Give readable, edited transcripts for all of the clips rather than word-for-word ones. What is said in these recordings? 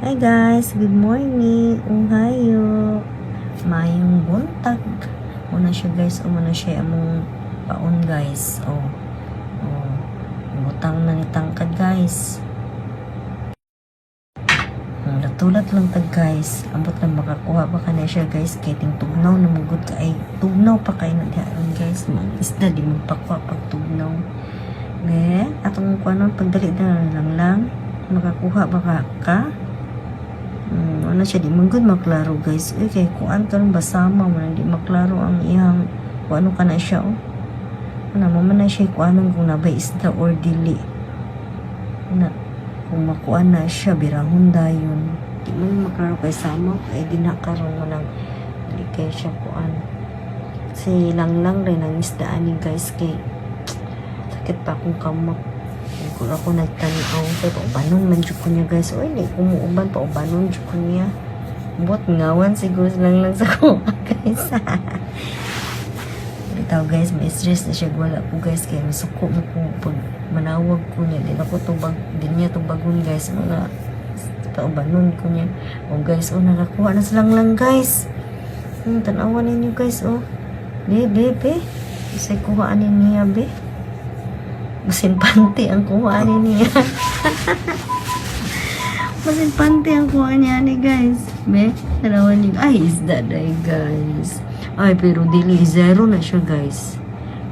Hi guys, good morning. Uhayo. Mayong buntag. Muna siya guys, muna siya among paon guys. Butang na ni tangkad guys. Natulad lang tag guys. Ambot lang makakuha pa ka na siya guys. Kaya ting tugnaw na mugod ka ay tugnaw pa kayo na diharon guys. Isda di magpakuha pag tugnaw. Atong kuanon pagdali na lang makakuha ba ka? Ano siya di manggod maklaro guys. Okay, kuan karon basama mo di maklaro ang iyang kuano ka na siya ano mo man na siya kuanon kung nabay isda or dili. Kung makuan na siya birahon dayon. Di man maklaro kay sama kay ginakaron mo nang dili kay siya kuan. Si lang rin ang isda ani guys kay sakit pa akong kamot. Kung ako nagtanaw kay paubanon man jud ko niya guys. Oy, di kumuuban paubanon jud ko niya. Bot ngawan siguro lang sa ko guys. Bitaw guys, may stress na siya wala ko guys kay masuko mo ko pag manawag ko niya. Di ako tubag din niya tubagon guys mga paubanon ko niya. Guys, nakakuha na silang lang guys. Tanawan ninyo guys be. Isay kuhaan niya be. Masin panty ang kuha niya. Masin panty ang kuha niya ni guys. Be, narawan niyo. Ay, isda day guys. Ay, pero dili zero na siya guys.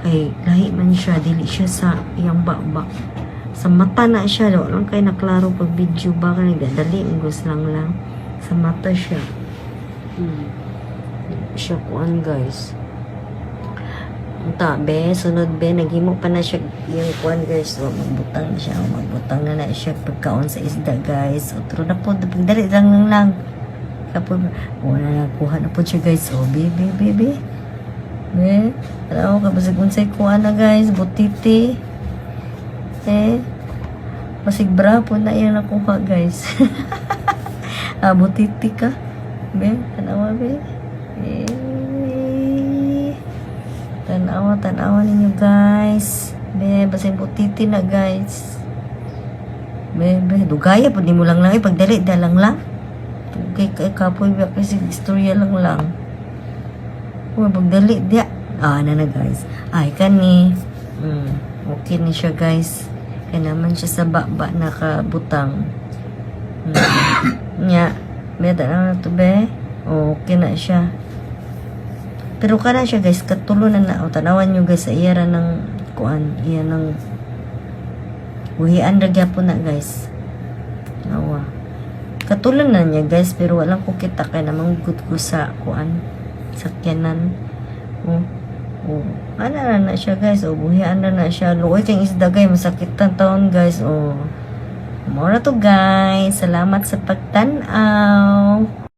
Kay lahi man siya, dili siya sa iyang baba. Sa mata na siya, lang kay naklaro pag video baka nagdadali ingos lang. Sa mata siya. Siya kuan guys. Be, sunod be, naghimo pa na siya yung kuan guys. Magbutang na siya. Magbutang na siya pagkaon sa isda guys. Turo na po, pagdali lang. Tapos, nakuha na po siya guys. Be. Alam ko, basig unsay kuha na guys. Butiti. Basig bra po na yung nakuha guys. Butiti ka. Be, tanawa be. Tanawa ninyo guys. Be, basig butiti na guys. Be, dugaya po di mo lang pagdali dalang lang. Kay kapoy ba kasi istorya lang. Pagdali dia. Na guys. Ay kani. Okay ni siya guys. Kaya naman siya sa baba nakabutang. Nya, beda na to be. Okay na siya. Pero kana siya guys, katulo na tanawan nyo guys sa iyara ng kuan, iya ng uhian ragya po na guys. Katulo na niya guys, pero walang ko kita kaya namang good ko sa kuan, sakyanan. Ana na siya guys, buhian na siya. Luoy kang isda guys, masakitan taon guys. Mora to guys, salamat sa pagtanaw.